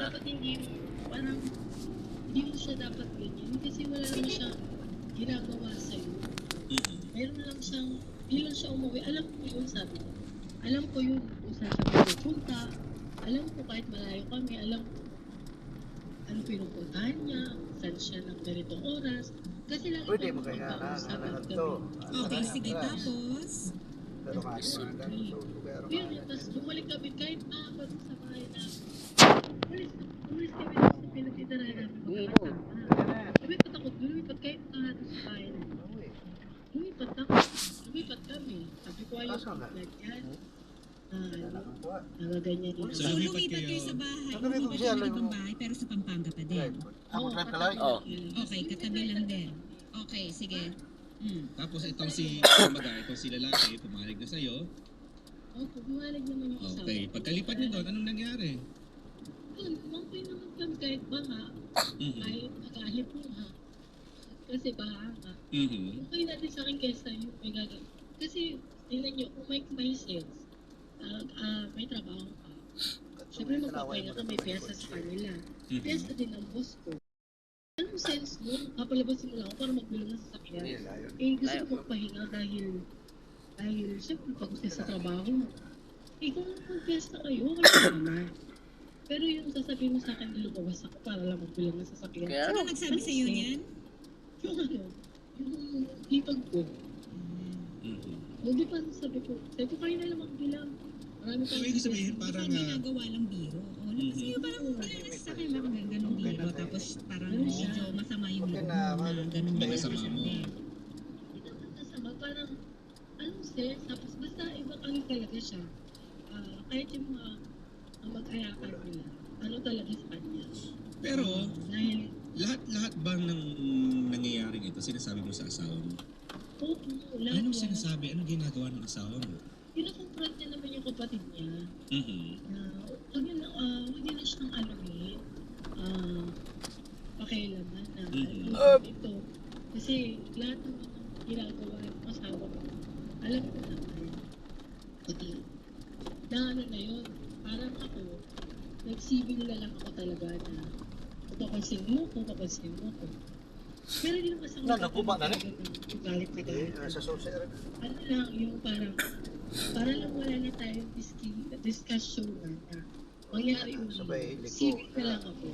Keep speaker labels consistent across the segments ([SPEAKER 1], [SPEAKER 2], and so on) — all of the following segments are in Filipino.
[SPEAKER 1] dapat hindi, parang, hindi mo siya dapat ganyan. Kasi wala naman siya ginagawa sa'yo. Meron lang siyang, hindi lang siya umuwi. Alam ko yun, sabi ko. Alam ko yun kung saan siya pupunta. Alam ko kahit malayo kami, alam ko ano pinupuntahan niya, saan siya ng ganitong oras. Kasi lagi
[SPEAKER 2] Pwede
[SPEAKER 1] kami
[SPEAKER 2] mo kaya
[SPEAKER 1] magkakausap at
[SPEAKER 2] to.
[SPEAKER 1] gabi.
[SPEAKER 3] Okay, sige, tapos?
[SPEAKER 2] Pero kaso
[SPEAKER 1] Yun, tapos bumalik kami kahit nakakot sa bahay na. Umalis kami sa pinagtitirahan namin magkakasama. Lumipat ako, lumipat kahit nakakot sa bahay na. Lumipat ako, lumipat kami. Sabi ko ayaw ko ganyan. Nagaganyan din.
[SPEAKER 3] So, lumipat kayo sa bahay. Lumipat kayo ng ibang bahay, pero sa Pampanga pa din. Okay, katabi lang din. Okay, sige.
[SPEAKER 4] Tapos itong si lalaki, pumalig na sa'yo.
[SPEAKER 1] Pumalig naman yung asawa.
[SPEAKER 4] Okay, pagkalipat niyo doon, anong nangyari?
[SPEAKER 1] Yun, okay naman kami kahit baha. Kahit nakahipuha. Kasi baha nga. Okay natin sa akin kesa yung may gagawin. Kasi, tingnan nyo, kung may sales, may trabaho ka. Siyempre magpapahinga ka, may piyesa sa kanila. Piyesa din ang boss ko. Anong sense mo? Kapalabasin mo lang ako para magbilang ng sasakyan. Gusto ko magpahinga dahil siyempre pag-usay sa trabaho. Kung mag-piyesta kayo, wala naman. Pero yung sasabihin mo sa akin, lumabas ako para lang magbilang ng sasakyan.
[SPEAKER 3] Sino nagsabi sa'yo niyan?
[SPEAKER 1] Yung yung hipag ko. Hindi pa sabi ko kayo na lang magbilang. Marami
[SPEAKER 4] So, ibig sabihin parang...
[SPEAKER 3] ginagawa lang biro. Kasi yung parang sa akin lang ganun biro. Tapos parang medyo masama yung loob mo na ganun yung
[SPEAKER 4] Masama mo.
[SPEAKER 1] Hindi naman kasama. Parang, anong sense? Tapos basta iba kami talaga siya. Kahit yung mga mag-ayakan nila, ano talaga sa kanya.
[SPEAKER 4] Pero,
[SPEAKER 1] Dahil,
[SPEAKER 4] lahat ba ng nangyayaring ito, sinasabi mo sa asawa mo?
[SPEAKER 1] oo, lahat
[SPEAKER 4] Anong
[SPEAKER 1] yan.
[SPEAKER 4] sinasabi? Anong ginagawa ng asawa mo?
[SPEAKER 1] Pinakonfront niya naman yung kapatid niya. Na, huwag niya na siyang anuhin. Pakialaman na ito. Kasi lahat ng ginagawa ng asawa ko, alam ko naman. Na ano na yun, parang ako, nagsibing na lang ako talaga na papansin mo ko. Pero hindi naman sa
[SPEAKER 2] nagkuba na rin.
[SPEAKER 1] galit na galit.
[SPEAKER 2] Sa social.
[SPEAKER 1] Ano lang, yung parang lang wala na tayong discussion na mangyari yung civil na lang ako.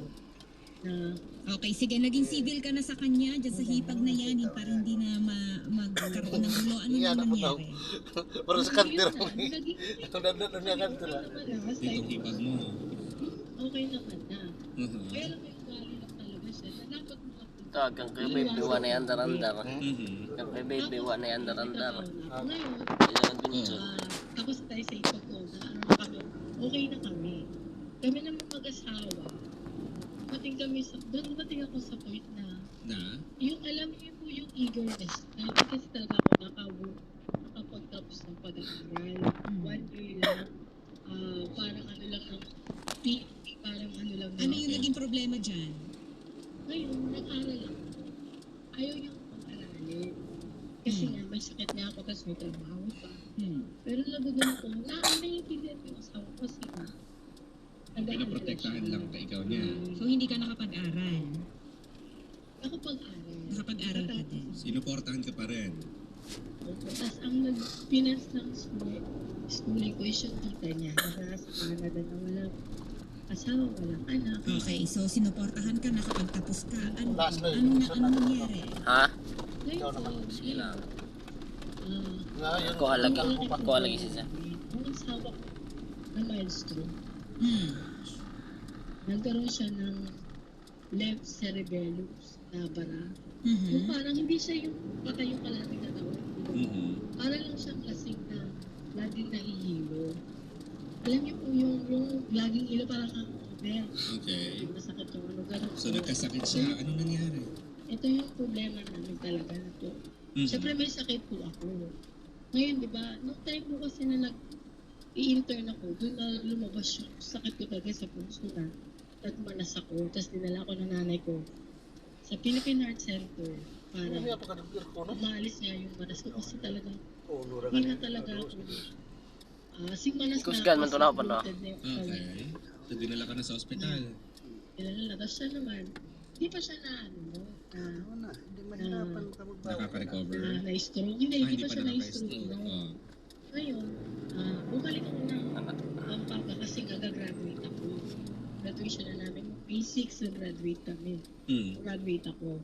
[SPEAKER 1] Na,
[SPEAKER 3] Okay, sige. Naging civil ka na sa kanya dyan sa hipag na yan para hindi na magkaroon ng gulo. Ano na nangyari?
[SPEAKER 2] Para sa kanter.
[SPEAKER 1] naging
[SPEAKER 2] Ito na niya kanter.
[SPEAKER 4] Itong hipag mo.
[SPEAKER 1] okay naman na. Kaya lang may ugali lang talaga siya. Na dapat mga
[SPEAKER 5] Kang kay baby wa na yan darandar. Kang kay baby wa na yan darandar.
[SPEAKER 1] ngayon,
[SPEAKER 5] Ilang binso.
[SPEAKER 1] tapos tayo sa ipag ko na ano na kami, okay na kami. Kami naman mag-asawa. Dumating ako sa point na yung alam niyo po yung eagerness. Kasi talaga ako nakapagtapos ng pag-aaral. 1 year lang. Parang ano lang ng parang ano lang.
[SPEAKER 3] Ano yung naging problema dyan?
[SPEAKER 1] Ngayon, nag-aral ako. Ayaw niyang pag-aralin. Kasi nga, may sakit niya ako, tapos may trabaho pa. Pero lagod naman ako, naiintindihan ko yung asawa ko kasi
[SPEAKER 4] Pinaprotektahan lang ka ikaw niya.
[SPEAKER 3] So, hindi ka nakapag-aral?
[SPEAKER 1] Nakapag-aral.
[SPEAKER 3] Nakapag-aral ka din?
[SPEAKER 4] Sinuportahan ka pa rin.
[SPEAKER 1] Tapos ang nag-finance ng schooling ko is yung tita niya. Nasa Canada na walang asawa, walang anak.
[SPEAKER 3] Okay, so sinuportahan ka, nakapagtapos ka. Ano nangyari?
[SPEAKER 5] Ha?
[SPEAKER 1] Ngayon po,
[SPEAKER 5] Sige lang.
[SPEAKER 1] ah,
[SPEAKER 5] Ako halagi siya.
[SPEAKER 1] Ang asawa ko na milestone. Nagkaroon siya ng left cerebellum na bara. Yung parang hindi siya yung patay yung kalating katawan. Para lang siyang lasing na laging nahihilo. Alam niyo po yung laging ilo parang kang over.
[SPEAKER 4] Okay.
[SPEAKER 1] Masakit yung ano, gano'n.
[SPEAKER 4] So nagkasakit siya. Anong nangyari?
[SPEAKER 1] Ito yung problema namin talaga na to. Siyempre may sakit po ako. Ngayon, di ba, nung time po kasi na i-intern ako, doon na lumabas yung sakit ko talaga sa puso na nagmanas ako. Tapos dinala ko ng nanay ko sa Philippine Heart Center para umaalis niya yung manas ko kasi talaga hindi na talaga ako sing manas na
[SPEAKER 5] Kusgan man to na pa na.
[SPEAKER 4] Okay. So dinala ka na sa ospital.
[SPEAKER 1] Kilala. Tapos siya naman, hindi pa siya na
[SPEAKER 2] Ano na, hindi mahirapan ka magbawa.
[SPEAKER 4] Nakaka-recover.
[SPEAKER 1] na-stroke. Hindi pa siya na-stroke.
[SPEAKER 4] Oo.
[SPEAKER 1] Ngayon, bumalik ako ng Pampanga kasi gagraduate ako. Graduation na namin. P6 na graduate kami. Graduate ako.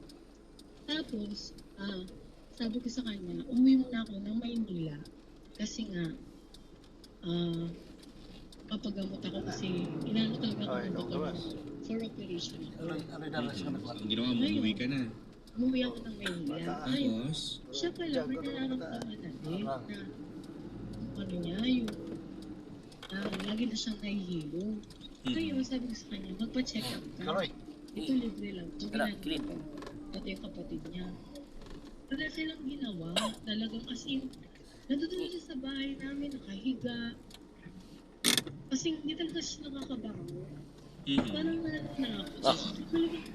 [SPEAKER 1] Tapos, sabi ko sa kanya, umuwi muna ako ng Maynila. Kasi nga, papagamot ako kasi inano talaga ako ng doktor for operation.
[SPEAKER 2] Ano daras ka na?
[SPEAKER 4] Ang ginawa mo, umuwi ka na.
[SPEAKER 1] Umuwi ako ng Maynila. Ngayon,
[SPEAKER 4] Tapos,
[SPEAKER 1] siya pala, may nararamdaman na din na ano niya, yung lagi na siyang nahihilo. Ngayon, sabi ko sa kanya, magpa-check up ka.
[SPEAKER 2] Karoy.
[SPEAKER 1] Ito libre lang. Ito
[SPEAKER 5] Clip.
[SPEAKER 1] pati yung kapatid niya. Wala silang ginawa. Talagang as in, nandun siya sa bahay namin, nakahiga. Kasi hindi talaga siya nakakabango. Parang nananakot. Talagang,